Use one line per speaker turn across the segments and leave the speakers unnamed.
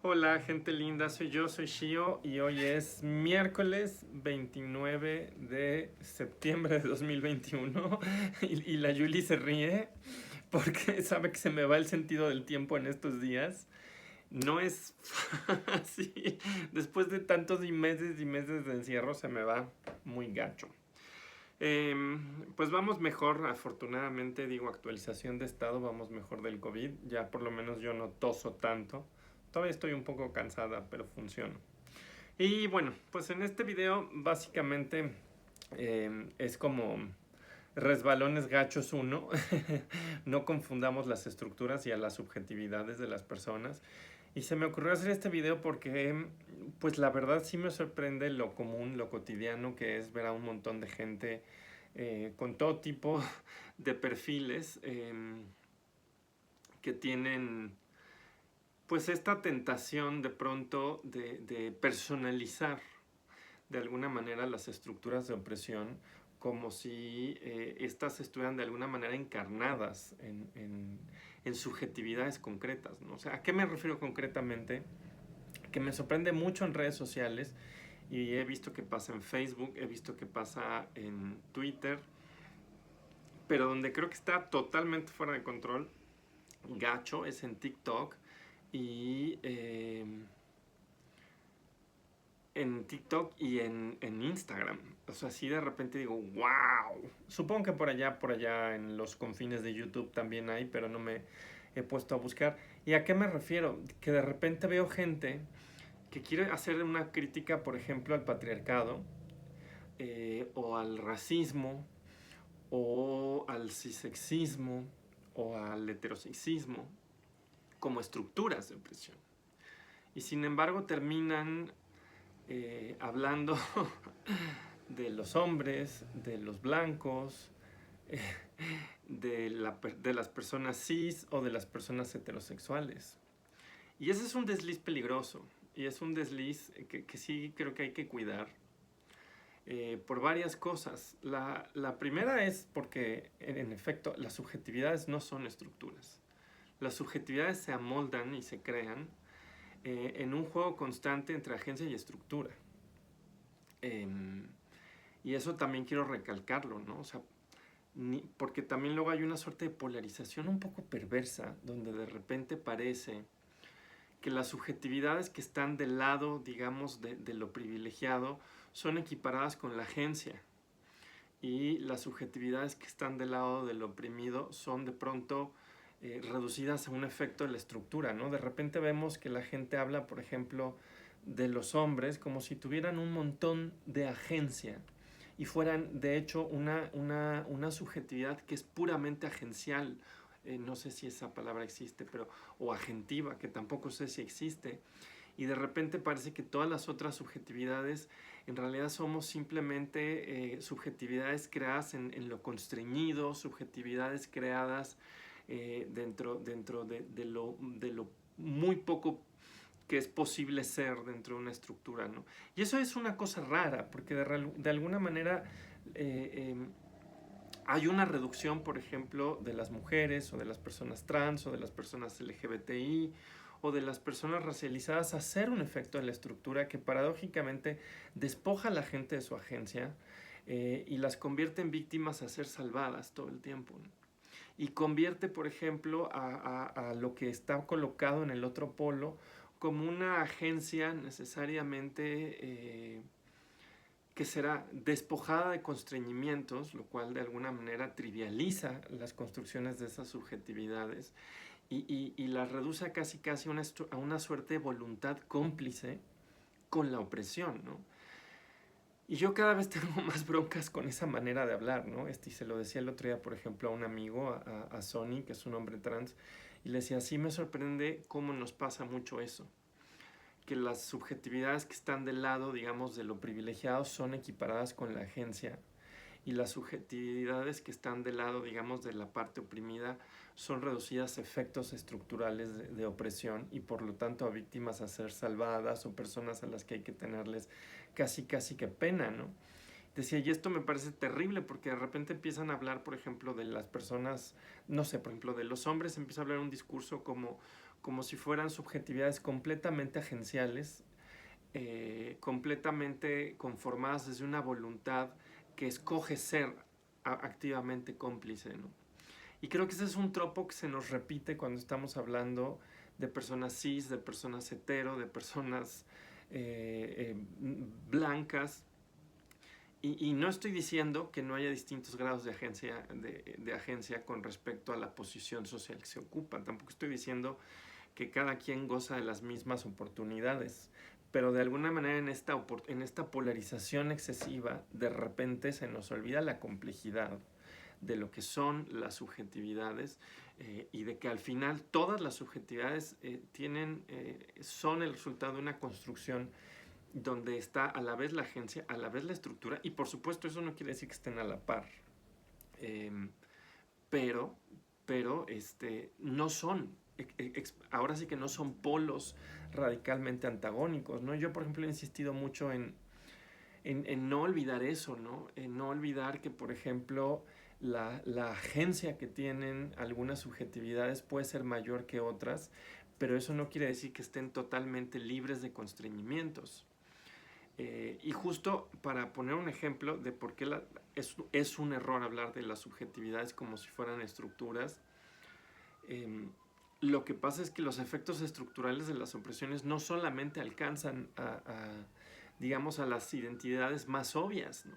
Hola, gente linda, soy Shio y hoy es miércoles 29 de septiembre de 2021 y la Yuli se ríe porque sabe que se me va el sentido del tiempo en estos días. No es fácil, después de tantos y meses de encierro se me va muy gacho. Pues vamos mejor, afortunadamente, digo, actualización de estado, vamos mejor del COVID, ya por lo menos yo no toso tanto. Todavía estoy un poco cansada, pero funciona. Y bueno, pues en este video básicamente es como resbalones gachos uno. No confundamos las estructuras y a las subjetividades de las personas. Y se me ocurrió hacer este video porque, pues la verdad sí me sorprende lo común, lo cotidiano que es ver a un montón de gente con todo tipo de perfiles que tienen pues esta tentación de pronto de personalizar de alguna manera las estructuras de opresión como si estas estuvieran de alguna manera encarnadas en subjetividades concretas, ¿no? O sea, ¿a qué me refiero concretamente? Que me sorprende mucho en redes sociales y he visto que pasa en Facebook, he visto que pasa en Twitter, pero donde creo que está totalmente fuera de control, gacho, es en TikTok y en Instagram. O sea, sí de repente digo, wow. Supongo que por allá en los confines de YouTube también hay, pero no me he puesto a buscar. ¿Y a qué me refiero? Que de repente veo gente que quiere hacer una crítica, por ejemplo, al patriarcado, o al racismo, o al cisexismo, o al heterosexismo, como estructuras de opresión. Y sin embargo terminan hablando de los hombres, de los blancos, eh, de las personas cis o de las personas heterosexuales. Y ese es un desliz peligroso. Y es un desliz que sí creo que hay que cuidar por varias cosas. La primera es porque, en efecto, las subjetividades no son estructuras. Las subjetividades se amoldan y se crean en un juego constante entre agencia y estructura. Eh, y eso también quiero recalcarlo, ¿no? O sea, porque también luego hay una suerte de polarización un poco perversa, donde de repente parece que las subjetividades que están del lado, digamos, de lo privilegiado, son equiparadas con la agencia. Y las subjetividades que están del lado del oprimido son de pronto reducidas a un efecto de la estructura, ¿no? De repente vemos que la gente habla, por ejemplo, de los hombres como si tuvieran un montón de agencia y fueran, de hecho, una subjetividad que es puramente agencial. No sé si esa palabra existe, pero o agentiva, que tampoco sé si existe. Y de repente parece que todas las otras subjetividades en realidad somos simplemente subjetividades creadas en lo constreñido, subjetividades creadas dentro de lo muy poco que es posible ser dentro de una estructura, ¿no? Y eso es una cosa rara, porque de alguna manera hay una reducción, por ejemplo, de las mujeres o de las personas trans o de las personas LGBTI o de las personas racializadas a hacer un efecto en la estructura que paradójicamente despoja a la gente de su agencia y las convierte en víctimas a ser salvadas todo el tiempo, ¿no? Y convierte, por ejemplo, a lo que está colocado en el otro polo como una agencia necesariamente que será despojada de constreñimientos, lo cual de alguna manera trivializa las construcciones de esas subjetividades y las reduce a casi a una suerte de voluntad cómplice con la opresión, ¿no? Y yo cada vez tengo más broncas con esa manera de hablar, ¿no? Y se lo decía el otro día, por ejemplo, a un amigo, a Sony, que es un hombre trans, y le decía, sí me sorprende cómo nos pasa mucho eso, que las subjetividades que están del lado, digamos, de lo privilegiado son equiparadas con la agencia y las subjetividades que están del lado, digamos, de la parte oprimida son reducidas a efectos estructurales de opresión y por lo tanto a víctimas a ser salvadas o personas a las que hay que tenerles casi que pena, ¿no? Decía, y esto me parece terrible porque de repente empiezan a hablar, por ejemplo, de las personas, no sé, por ejemplo, de los hombres, empieza a hablar un discurso como si fueran subjetividades completamente agenciales, completamente conformadas desde una voluntad que escoge ser activamente cómplice, ¿no? Y creo que ese es un tropo que se nos repite cuando estamos hablando de personas cis, de personas hetero, de personas blancas. Y no estoy diciendo que no haya distintos grados de agencia con respecto a la posición social que se ocupa. Tampoco estoy diciendo que cada quien goza de las mismas oportunidades. Pero de alguna manera en esta polarización excesiva, de repente se nos olvida la complejidad de lo que son las subjetividades, y de que al final todas las subjetividades son el resultado de una construcción donde está a la vez la agencia, a la vez la estructura, y por supuesto eso no quiere decir que estén a la par, eh, pero, no son, ahora sí que no son polos radicalmente antagónicos, ¿no? Yo, por ejemplo, he insistido mucho en no olvidar eso, ¿no? En no olvidar que, por ejemplo, la agencia que tienen algunas subjetividades puede ser mayor que otras, pero eso no quiere decir que estén totalmente libres de constreñimientos. Y justo para poner un ejemplo de por qué es un error hablar de las subjetividades como si fueran estructuras, lo que pasa es que los efectos estructurales de las opresiones no solamente alcanzan digamos, a las identidades más obvias, ¿no?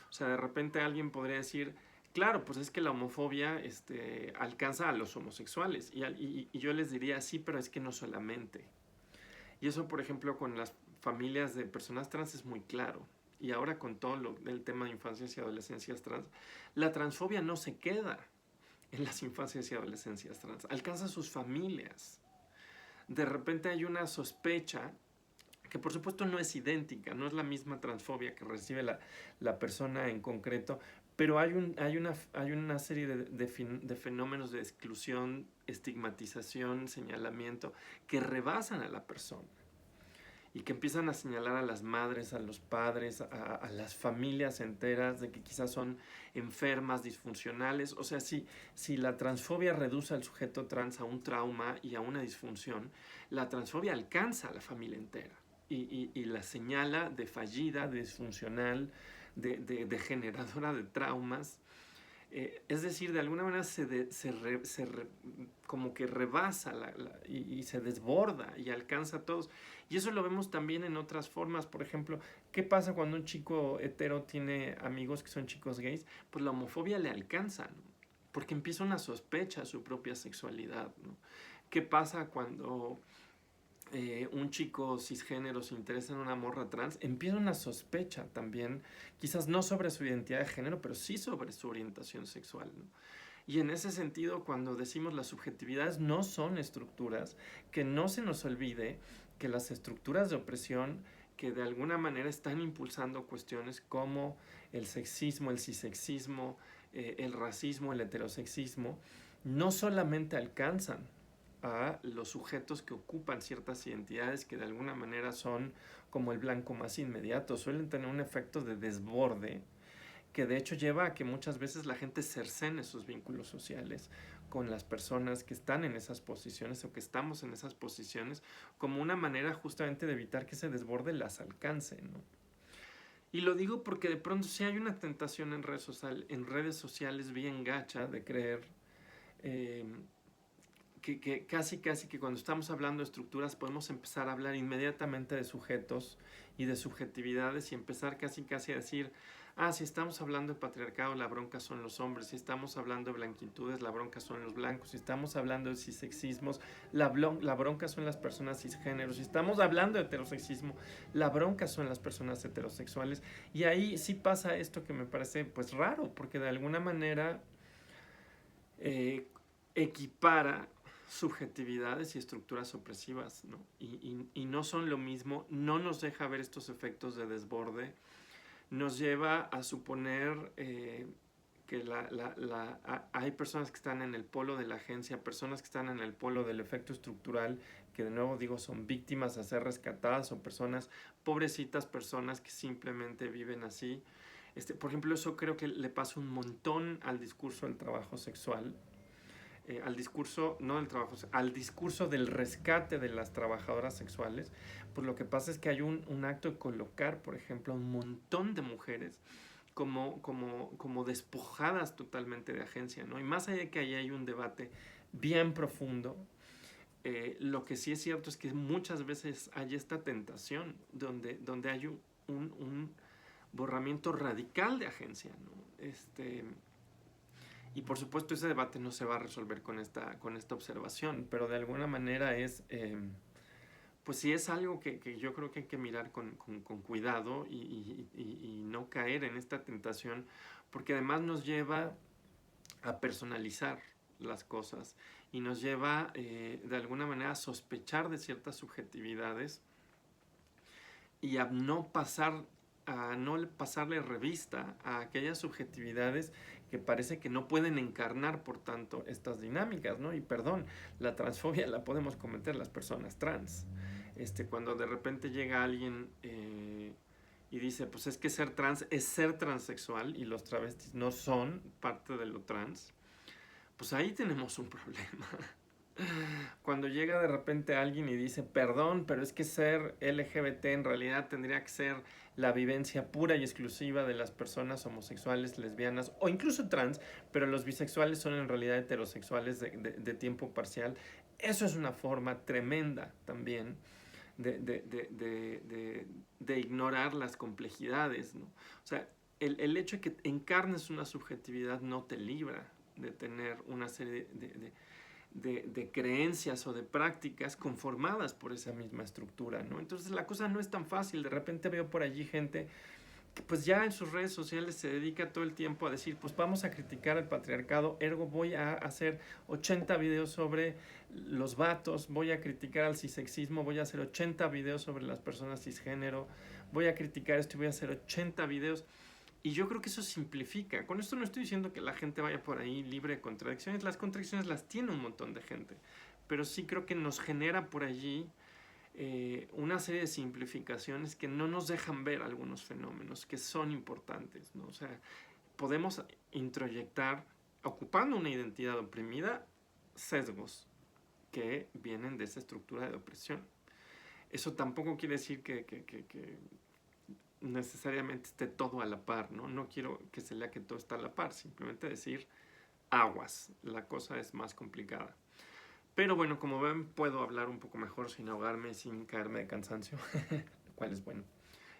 O sea, de repente alguien podría decir, claro, pues es que la homofobia alcanza a los homosexuales. Y yo les diría, sí, pero es que no solamente. Y eso, por ejemplo, con las familias de personas trans es muy claro. Y ahora con todo el tema de infancias y adolescencias trans, la transfobia no se queda en las infancias y adolescencias trans, alcanza a sus familias. De repente hay una sospecha que por supuesto no es idéntica, no es la misma transfobia que recibe la persona en concreto, pero hay una serie de fenómenos de exclusión, estigmatización, señalamiento, que rebasan a la persona y que empiezan a señalar a las madres, a los padres, a las familias enteras de que quizás son enfermas, disfuncionales. O sea, si la transfobia reduce al sujeto trans a un trauma y a una disfunción, la transfobia alcanza a la familia entera y la señala de fallida, de disfuncional, de generadora de traumas. Es decir, de alguna manera como que rebasa y se desborda y alcanza a todos. Y eso lo vemos también en otras formas. Por ejemplo, ¿qué pasa cuando un chico hetero tiene amigos que son chicos gays? Pues la homofobia le alcanza, ¿no? Porque empieza una sospecha de su propia sexualidad, ¿no? ¿Qué pasa cuando un chico cisgénero se interesa en una morra trans? Empieza una sospecha también, quizás no sobre su identidad de género, pero sí sobre su orientación sexual, ¿no? Y en ese sentido, cuando decimos las subjetividades no son estructuras, que no se nos olvide que las estructuras de opresión que de alguna manera están impulsando cuestiones como el sexismo, el cisexismo, el racismo, el heterosexismo, no solamente alcanzan a los sujetos que ocupan ciertas identidades que de alguna manera son como el blanco más inmediato, suelen tener un efecto de desborde que de hecho lleva a que muchas veces la gente cercene sus vínculos sociales con las personas que están en esas posiciones o que estamos en esas posiciones, como una manera justamente de evitar que ese desborde las alcance, ¿no? Y lo digo porque de pronto sí hay una tentación en redes sociales bien gacha de creer eh, que casi que cuando estamos hablando de estructuras podemos empezar a hablar inmediatamente de sujetos y de subjetividades y empezar casi a decir, si estamos hablando de patriarcado, la bronca son los hombres; si estamos hablando de blanquitudes, la bronca son los blancos; si estamos hablando de cisexismos, la bronca son las personas cisgéneros; si estamos hablando de heterosexismo, la bronca son las personas heterosexuales. Y ahí sí pasa esto que me parece pues raro, porque de alguna manera equipara subjetividades y estructuras opresivas, ¿no? Y no son lo mismo, no nos deja ver estos efectos de desborde, nos lleva a suponer que hay personas que están en el polo de la agencia, personas que están en el polo del efecto estructural, que de nuevo digo son víctimas a ser rescatadas, o personas, pobrecitas personas que simplemente viven así. Por ejemplo, eso creo que le pasa un montón al discurso del trabajo sexual. al discurso, no del trabajo, al discurso del rescate de las trabajadoras sexuales, pues lo que pasa es que hay un acto de colocar, por ejemplo, a un montón de mujeres como despojadas totalmente de agencia, ¿no? Y más allá de que ahí hay un debate bien profundo, lo que sí es cierto es que muchas veces hay esta tentación donde hay un borramiento radical de agencia, ¿no? Y por supuesto ese debate no se va a resolver con esta observación, pero de alguna manera pues sí es algo que yo creo que hay que mirar con cuidado y no caer en esta tentación, porque además nos lleva a personalizar las cosas y nos lleva de alguna manera a sospechar de ciertas subjetividades y a no pasarle revista a aquellas subjetividades que parece que no pueden encarnar, por tanto, estas dinámicas, ¿no? Y perdón, la transfobia la podemos cometer las personas trans. Cuando de repente llega alguien y dice, pues es que ser trans es ser transexual y los travestis no son parte de lo trans, pues ahí tenemos un problema. Cuando llega de repente alguien y dice, perdón, pero es que ser LGBT en realidad tendría que ser la vivencia pura y exclusiva de las personas homosexuales, lesbianas o incluso trans, pero los bisexuales son en realidad heterosexuales de tiempo parcial. Eso es una forma tremenda también de ignorar las complejidades, ¿no? O sea, el hecho de que encarnes una subjetividad no te libra de tener una serie de creencias o de prácticas conformadas por esa misma estructura, ¿no? Entonces la cosa no es tan fácil. De repente veo por allí gente que pues ya en sus redes sociales se dedica todo el tiempo a decir, pues vamos a criticar al patriarcado, ergo voy a hacer 80 videos sobre los vatos, voy a criticar al cisexismo, voy a hacer 80 videos sobre las personas cisgénero, voy a criticar esto y voy a hacer 80 videos. Y yo creo que eso simplifica. Con esto no estoy diciendo que la gente vaya por ahí libre de contradicciones. Las contradicciones las tiene un montón de gente. Pero sí creo que nos genera por allí una serie de simplificaciones que no nos dejan ver algunos fenómenos que son importantes, ¿no? O sea, podemos introyectar, ocupando una identidad oprimida, sesgos que vienen de esa estructura de opresión. Eso tampoco quiere decir que necesariamente esté todo a la par, ¿no? No quiero que se lea que todo está a la par, simplemente decir aguas, la cosa es más complicada. Pero bueno, como ven, puedo hablar un poco mejor sin ahogarme, sin caerme de cansancio, lo cual es bueno.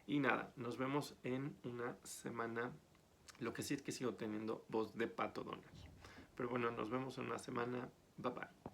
Y nada, nos vemos en una semana. Lo que sí es que sigo teniendo voz de Pato Donald. Pero bueno, nos vemos en una semana. Bye bye.